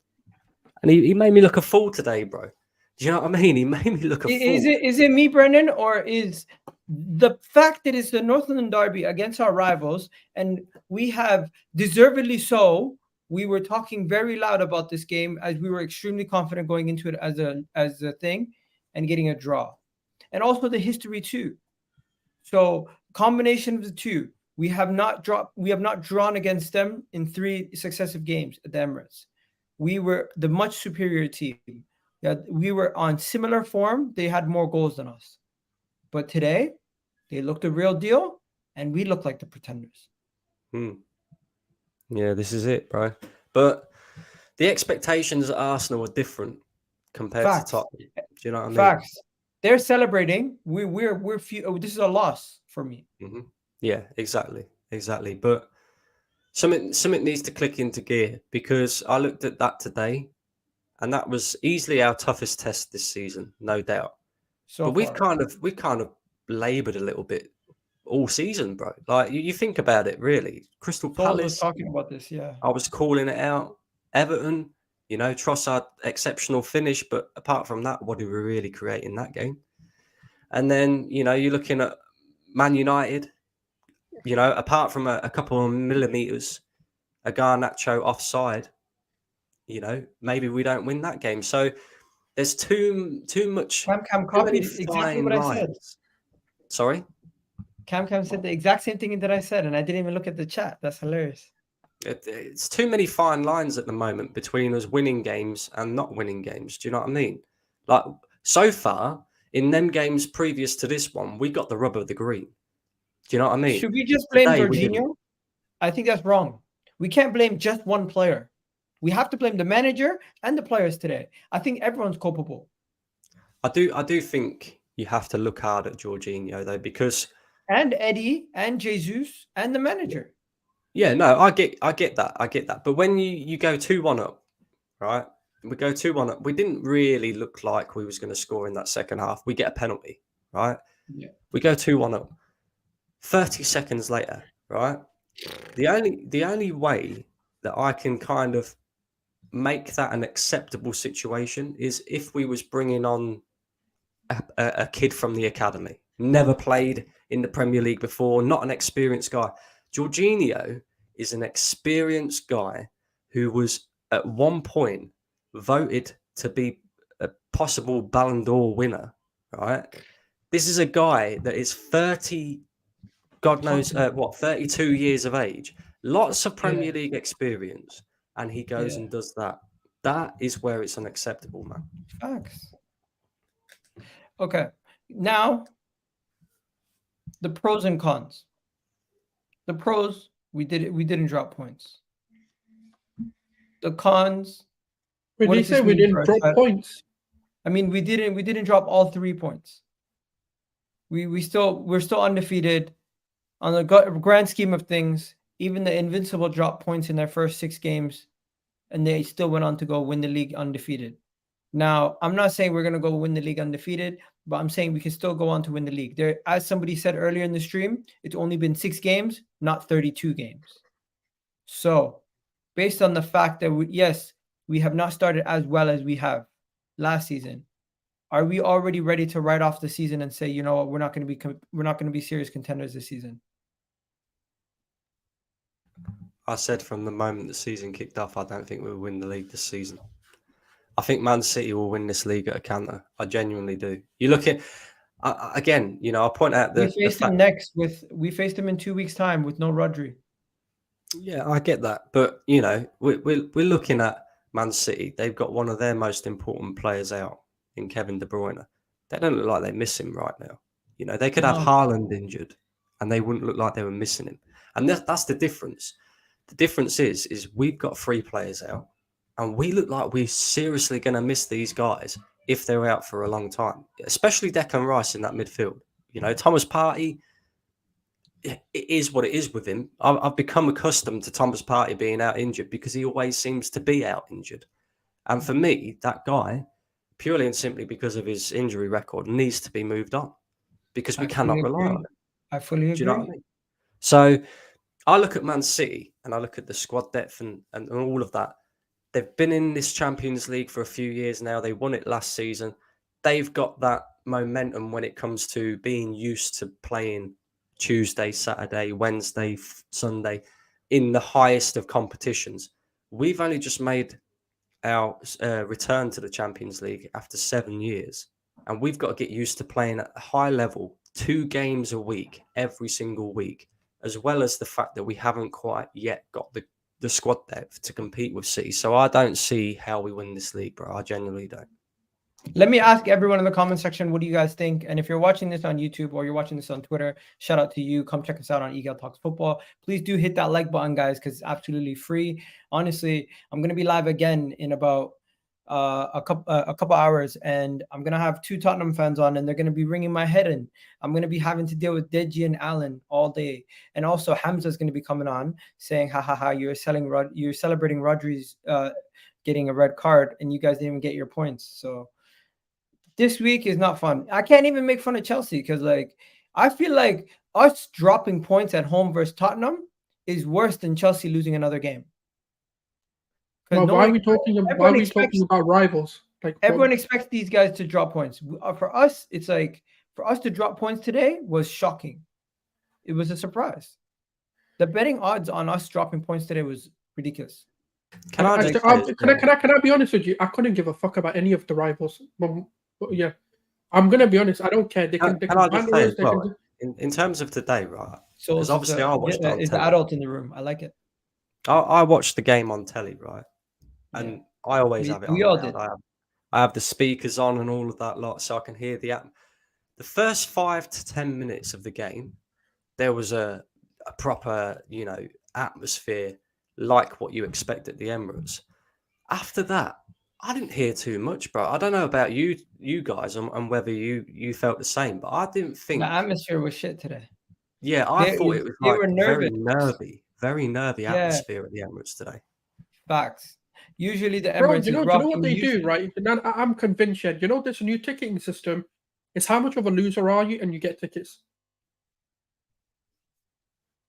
And he made me look a fool today, bro. Do you know what I mean? He made me look a fool. Is it me, Brendan, or is the fact that it's the North London derby against our rivals, and we have deservedly so, we were talking very loud about this game as we were extremely confident going into it as a thing, and getting a draw, and also the history too. So combination of the two, we have not drawn against them in 3 successive games at the Emirates. We were the much superior team. Yeah, we were on similar form. They had more goals than us. But today, they looked the real deal, and we look like the pretenders. Yeah, this is it, bro. But the expectations at Arsenal are different compared to Tottenham. Do you know what I mean? Facts. They're celebrating. We're few. This is a loss for me. Mm-hmm. Yeah, exactly. But something needs to click into gear, because I looked at that today, and that was easily our toughest test this season, no doubt. But we've kind of laboured a little bit all season, bro. Like, you think about it, really. Crystal Palace was talking about this, yeah. I was calling it out. Everton, Trossard, exceptional finish, but apart from that, what did we really create in that game? And then, you're looking at Man United, apart from a couple of millimeters, a Garnacho offside, maybe we don't win that game. So there's too much. Cam copied exactly what I said. Sorry? Cam said the exact same thing that I said, and I didn't even look at the chat. That's hilarious. It's too many fine lines at the moment between us winning games and not winning games. Do you know what I mean? Like, so far, in them games previous to this one, we got the rub of the green. Do you know what I mean? Should we just blame Jorginho? I think that's wrong. We can't blame just one player. We have to blame the manager and the players today. I think everyone's culpable. I do think you have to look hard at Jorginho, though, because... And Eddie and Jesus and the manager. Yeah, no, I get that. But when you go 2-1 up, right? We go 2-1 up. We didn't really look like we was going to score in that second half. We get a penalty, right? Yeah. We go 2-1 up. 30 seconds later, right? The only way that I can kind of make that an acceptable situation is if we was bringing on a kid from the academy, never played in the Premier League before, not an experienced guy. Jorginho is an experienced guy who was at one point voted to be a possible Ballon d'Or winner, right? This is a guy that is 30, God knows 32 years of age, lots of Premier League experience, and he goes and does that. That is where it's unacceptable, man. Facts. Okay, now the pros and cons. The pros, we didn't drop points. The cons. Wait, did you say we didn't drop points? I mean, we didn't drop all 3 points. We're still undefeated on the grand scheme of things. Even the Invincible dropped points in their first 6 games, and they still went on to go win the league undefeated. Now, I'm not saying we're going to go win the league undefeated, but I'm saying we can still go on to win the league. There, as somebody said earlier in the stream, it's only been 6 games, not 32 games. So, based on the fact that yes, we have not started as well as we have last season, are we already ready to write off the season and say, you know what, we're not going to be serious contenders this season? I said from the moment the season kicked off, I don't think we'll win the league this season. I think Man City will win this league at a canter. I genuinely do. You look at again, you know, I'll point out we faced them in 2 weeks' time with no Rodri. Yeah, I get that, but you know, we're looking at Man City. They've got one of their most important players out in Kevin De Bruyne. They don't look like they miss him right now. You know, they could have Haaland injured, and they wouldn't look like they were missing him. And that's the difference. The difference is we've got 3 players out, and we look like we're seriously going to miss these guys if they're out for a long time, especially Declan Rice in that midfield. You know, Thomas Partey, it is what it is with him. I've become accustomed to Thomas Partey being out injured because he always seems to be out injured. And for me, that guy, purely and simply because of his injury record, needs to be moved on because we cannot rely on him. I fully agree. Do you know what I mean? So I look at Man City and I look at the squad depth and all of that. They've been in this Champions League for a few years now. They won it last season. They've got that momentum when it comes to being used to playing Tuesday, Saturday, Wednesday, Sunday in the highest of competitions. We've only just made our return to the Champions League after 7 years, and we've got to get used to playing at a high level, 2 games a week, every single week, as well as the fact that we haven't quite yet got the squad depth to compete with City. So I don't see how we win this league, bro. I genuinely don't. Let me ask everyone in the comment section, what do you guys think? And if you're watching this on YouTube or you're watching this on Twitter, shout out to you. Come check us out on EGL Talks Football. Please do hit that like button, guys, because it's absolutely free. Honestly, I'm going to be live again in about a couple hours, and I'm going to have 2 Tottenham fans on, and they're going to be ringing my head in. I'm going to be having to deal with Deji and Alan all day. And also Hamza is going to be coming on saying, ha, ha, ha, you're celebrating Rodri's getting a red card, and you guys didn't even get your points. So this week is not fun. I can't even make fun of Chelsea because, like, I feel like us dropping points at home versus Tottenham is worse than Chelsea losing another game. Well, why are we talking about rivals? Like, everyone expects these guys to drop points. For us, it's like, for us to drop points today was shocking. It was a surprise. The betting odds on us dropping points today was ridiculous. Can I be honest with you? I couldn't give a fuck about any of the rivals. But yeah, I'm gonna be honest. I don't care. In terms of today, right? So because obviously I watched it on is telly. the adult in the room. I like it. I watched the game on telly, right? And I always have it on. We all did. I have the speakers on and all of that lot, so I can hear the first 5 to 10 minutes of the game. There was a proper, you know, atmosphere like what you expect at the Emirates. After that, I didn't hear too much, bro. I don't know about you guys and whether you felt the same, but I didn't think the atmosphere was shit today. Yeah, I thought it was like very nervy atmosphere at the Emirates today. Facts. Usually the Emirates. Bro, you know what they do, right? I'm convinced. You know, there's a new ticketing system. It's how much of a loser are you, and you get tickets.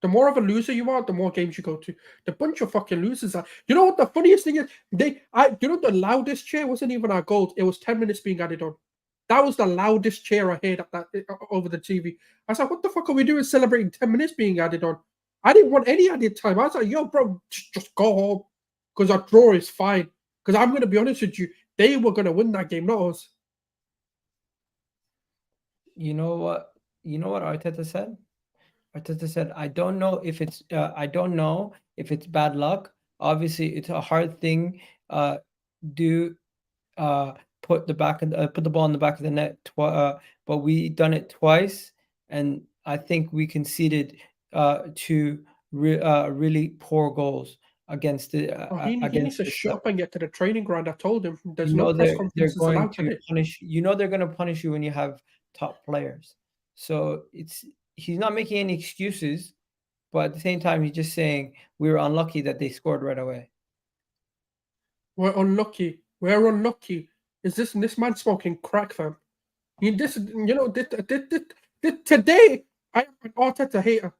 The more of a loser you are, the more games you go to. The bunch of fucking losers are. You know what the funniest thing is? You know, the loudest cheer wasn't even our goals. It was 10 minutes being added on. That was the loudest cheer I heard over the TV. I was like, what the fuck are we doing celebrating 10 minutes being added on? I didn't want any added time. I was like, yo, bro, just go home. Because our draw is fine. Because I'm going to be honest with you, they were going to win that game, not us. You know what Arteta said? Arteta said, I don't know if it's bad luck. Obviously, it's a hard thing. Put the ball in the back of the net, but we done it twice, and I think we conceded 2 really poor goals against the. He needs to shut up and get to the training ground. I told him there's no press conferences allowed today. You know they're going to punish you when you have top players. So he's not making any excuses, but at the same time he's just saying we were unlucky that they scored right away. We're unlucky. It's is this man smoking crack, fam? Today I am an Arteta hater.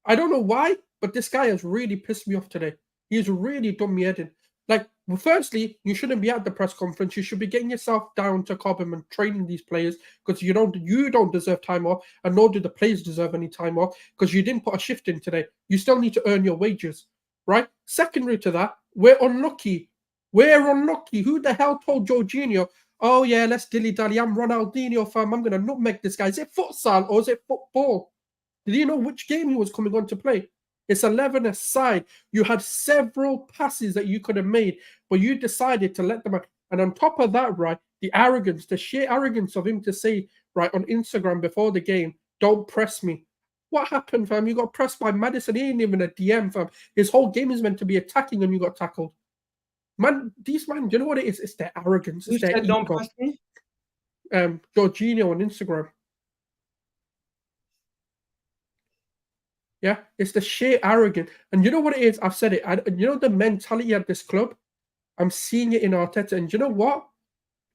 I don't know why, but this guy has really pissed me off today. He's really done me head in. Like, well, firstly, you shouldn't be at the press conference. You should be getting yourself down to Cobham and training these players because you don't deserve time off, and nor do the players deserve any time off because you didn't put a shift in today. You still need to earn your wages, right? Secondary to that, we're unlucky. We're unlucky. Who the hell told Jorginho, oh yeah, let's dilly-dally, I'm Ronaldinho, fam, I'm going to nutmeg this guy? Is it futsal or is it football? Did you know which game he was coming on to play? It's 11 aside. You had several passes that you could have made, but you decided to let them out. And on top of that, right, the arrogance, the sheer arrogance of him to say, right, on Instagram before the game, don't press me. What happened, fam? You got pressed by Maddison. He ain't even a DM, fam. His whole game is meant to be attacking and you got tackled. Man, these man, do you know what it is? It's their arrogance. It's their ego. Don't press me? Jorginho on Instagram. Yeah, it's the sheer arrogance. And you know what it is? I've said it. You know the mentality at this club? I'm seeing it in Arteta. And you know what?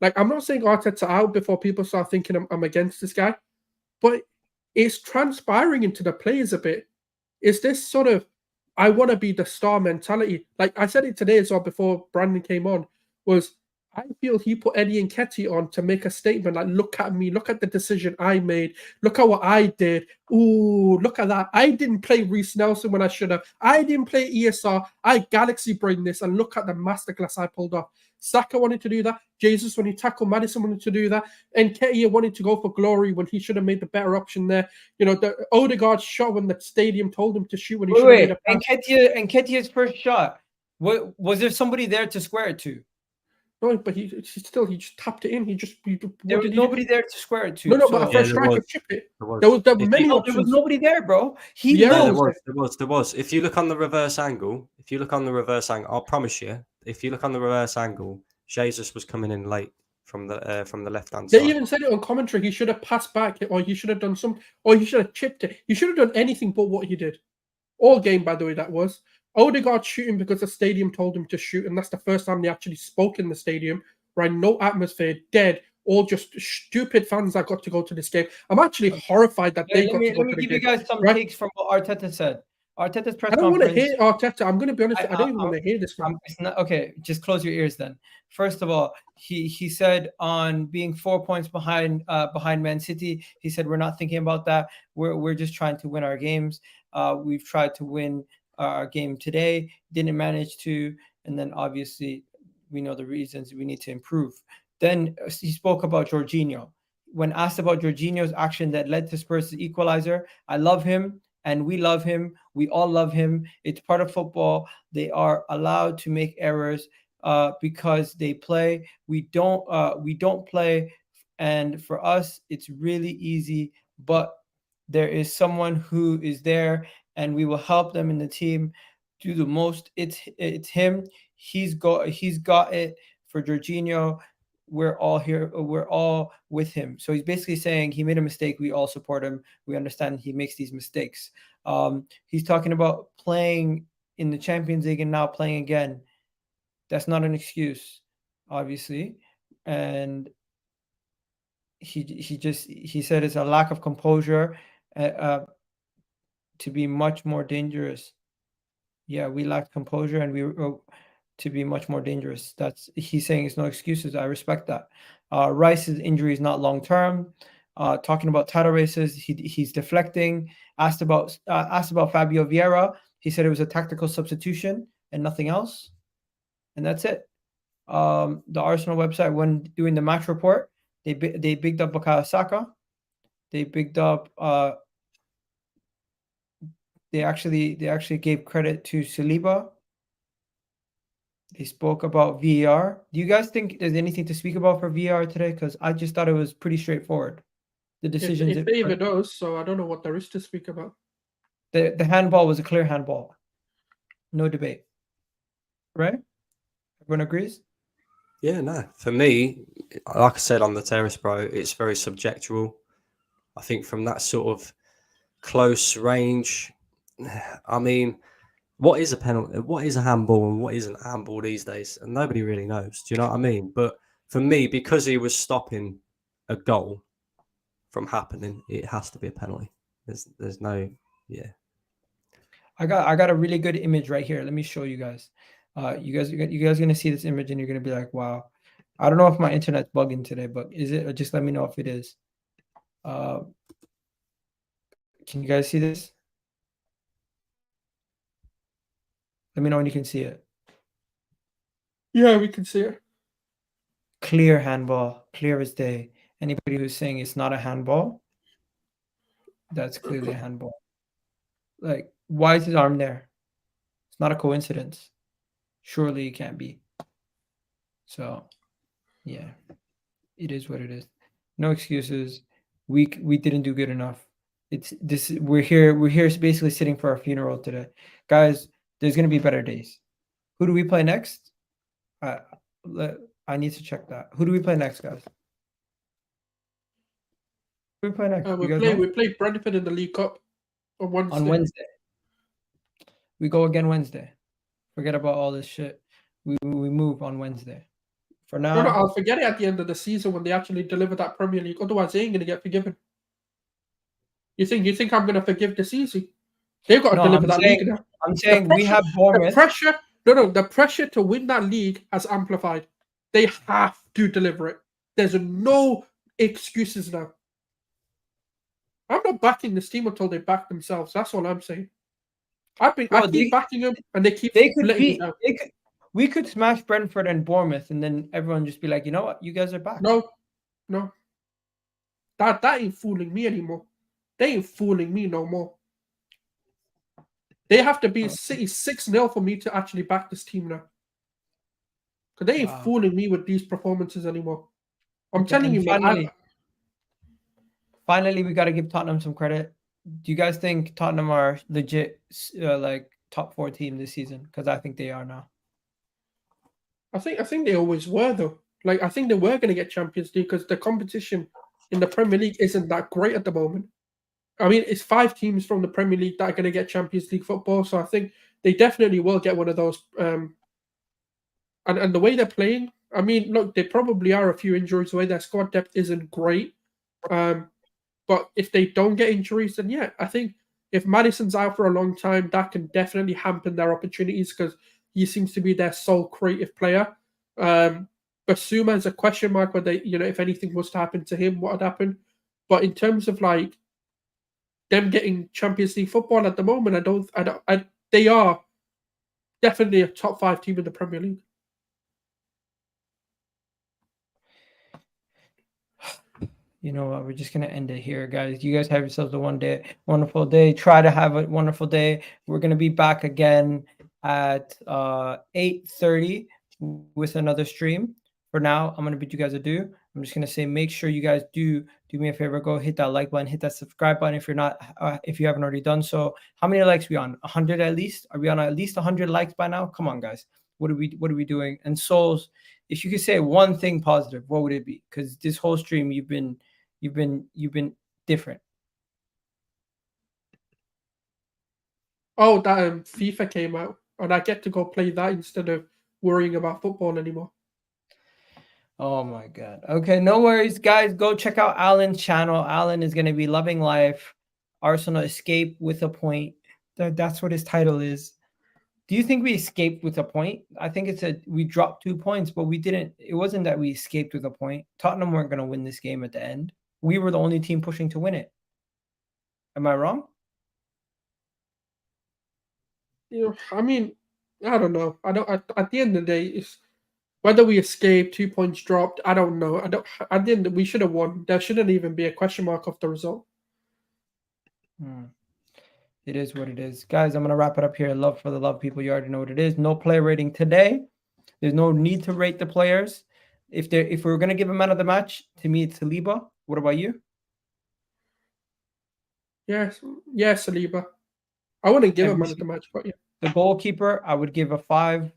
Like, I'm not saying Arteta out before people start thinking I'm against this guy. But it's transpiring into the players a bit. It's this sort of, I want to be the star mentality. Like, I said it today as well before Brandon came on, was I feel he put Eddie Nketiah on to make a statement like, look at me, look at the decision I made, look at what I did. Ooh, look at that. I didn't play Reece Nelson when I should have. I didn't play ESR. I galaxy brain this, and look at the masterclass I pulled off. Saka wanted to do that. Jesus, when he tackled Maddison, wanted to do that. And Nketiah wanted to go for glory when he should have made the better option there. You know, the Odegaard shot when the stadium told him to shoot when he should have made a pass. Nketiah's first shot. What was there somebody there to square it to? No, but he just tapped it in. There was nobody there to square it to. No, but a first striker chip it. There was many options. There was nobody there, bro. There was. If you look on the reverse angle, I promise you, if you look on the reverse angle, Jesus was coming in late from the left hand side. They even said it on commentary. He should have passed back, or he should have done or he should have chipped it. He should have done anything but what he did. All game, by the way, that was. Odegaard shooting because the stadium told him to shoot, and that's the first time they actually spoke in the stadium, right? No atmosphere, dead, all just stupid fans that got to go to this game. I'm actually horrified that they got to go to the game. Let me give you guys some takes from what Arteta said. Arteta's press conference. I don't want to hear Arteta. I'm going to be honest. I don't even want to hear this one. Okay, just close your ears then. First of all, he said on being 4 points behind Man City, he said we're not thinking about that. We're just trying to win our games. We've tried to win our game today, didn't manage to, and then obviously we know the reasons we need to improve. Then he spoke about Jorginho. When asked about Jorginho's action that led to Spurs' equalizer, I love him and we love him. We all love him. It's part of football. They are allowed to make errors because they play. We don't play, and for us it's really easy, but there is someone who is there and we will help them in the team do the most. It's him. He's got it. For Jorginho, we're all here. We're all with him. So he's basically saying he made a mistake. We all support him. We understand he makes these mistakes. He's talking about playing in the Champions League and now playing again. That's not an excuse, obviously. And he said it's a lack of composure. To be much more dangerous. Yeah, we lacked composure and we were to be much more dangerous. That's he's saying it's no excuses. I respect that. Rice's injury is not long term. Talking about title races, he's deflecting. Asked about Fabio Vieira. He said it was a tactical substitution and nothing else. And that's it. The Arsenal website, when doing the match report, they bigged up Bukayo Saka. They bigged up They actually gave credit to Saliba. They spoke about VAR. Do you guys think there's anything to speak about for VAR today? Because I just thought it was pretty straightforward. The decisions. It even does, so I don't know what there is to speak about. The handball was a clear handball. No debate. Right? Everyone agrees? Yeah, no. For me, like I said on the terrace, bro, it's very subjectual. I think from that sort of close range, I mean, what is a penalty? What is a handball and what isn't a handball these days? And nobody really knows. Do you know what I mean? But for me, because he was stopping a goal from happening, it has to be a penalty. There's no, yeah. I got a really good image right here. Let me show you guys. You guys gonna see this image and you're gonna be like, wow. I don't know if my internet's bugging today, but is it? Just let me know if it is. Can you guys see this? Let me know when you can see it. Yeah, we can see it. Clear handball, clear as day. Anybody who's saying it's not a handball, that's clearly a handball. Like, why is his arm there? It's not a coincidence. Surely it can't be. So, yeah, it is what it is. No excuses. We didn't do good enough. It's this. We're here basically sitting for our funeral today, guys. There's gonna be better days. Who do we play next? I need to check that. Who do we play next, guys? Who do we play next? We play Brentford in the League Cup on Wednesday. On Wednesday. We go again Wednesday. Forget about all this shit. We move on Wednesday. For now, No, I'll forget it at the end of the season when they actually deliver that Premier League. Otherwise, they ain't gonna get forgiven. You think I'm gonna forgive this easy? They've got to deliver that league now. I'm saying we have Bournemouth. The pressure to win that league has amplified. They have to deliver it. There's no excuses now. I'm not backing this team until they back themselves. That's all I'm saying. I keep backing them, and they keep. We could smash Brentford and Bournemouth, and then everyone just be like, you know what, you guys are back. No. That ain't fooling me anymore. They ain't fooling me no more. They have to be 6-0 for me to actually back this team now. Because they ain't fooling me with these performances anymore. I'm telling you, man. Finally, we got to give Tottenham some credit. Do you guys think Tottenham are legit, like top 4 team this season? Because I think they are now. I think they always were though. Like I think they were going to get Champions League because the competition in the Premier League isn't that great at the moment. I mean, it's 5 teams from the Premier League that are going to get Champions League football, so I think they definitely will get one of those. And the way they're playing, I mean, look, they probably are a few injuries away. Their squad depth isn't great. But if they don't get injuries, then yeah, I think if Maddison's out for a long time, that can definitely hamper their opportunities because he seems to be their sole creative player. Basuma is a question mark whether, if anything was to happen to him, what would happen. But in terms of like them getting Champions League football at the moment, they are definitely a top 5 team in the Premier League. You know what? We're just gonna end it here, guys. You guys have yourselves a wonderful day. Try to have a wonderful day. We're gonna be back again at 8:30 with another stream. For now, I'm gonna bid you guys adieu. I'm just gonna say, make sure you guys do me a favor. Go hit that like button, hit that subscribe button if you haven't already done so. How many likes are we on? 100 at least? Are we on at least 100 likes by now? Come on, guys. What are we doing? And Souls, if you could say one thing positive, what would it be? Because this whole stream, you've been different. Oh, that FIFA came out, and I get to go play that instead of worrying about football anymore. Oh my God. Okay, no worries, guys. Go check out Alan's channel. Alan is going to be loving life. Arsenal escape with a point. That's what his title is. Do you think we escaped with a point? I think we dropped 2 points, but we didn't. It wasn't that we escaped with a point. Tottenham weren't going to win this game at the end. We were the only team pushing to win it. Am I wrong? I mean, I don't know. At the end of the day, it's whether we escaped, 2 points dropped. I don't know. At the end, we should have won. There shouldn't even be a question mark of the result. It is what it is, guys. I'm gonna wrap it up here. Love for the love people. You already know what it is. No player rating today. There's no need to rate the players. If we're gonna give a man of the match, to me it's Saliba. What about you? Yes, Saliba. I wouldn't give a man of the match, but yeah. The goalkeeper, I would give a 5.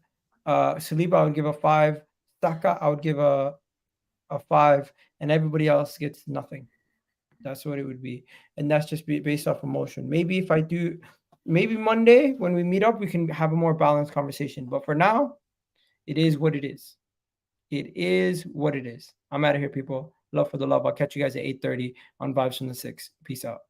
Saliba, I would give a 5. Saka, I would give a 5, and everybody else gets nothing. That's what it would be, and that's just based off emotion. Maybe Monday when we meet up, we can have a more balanced conversation. But for now, it is what it is. it is what it is. I'm out of here, people. Love for the love. I'll catch you guys at 8:30 on Vibes from the 6. Peace out.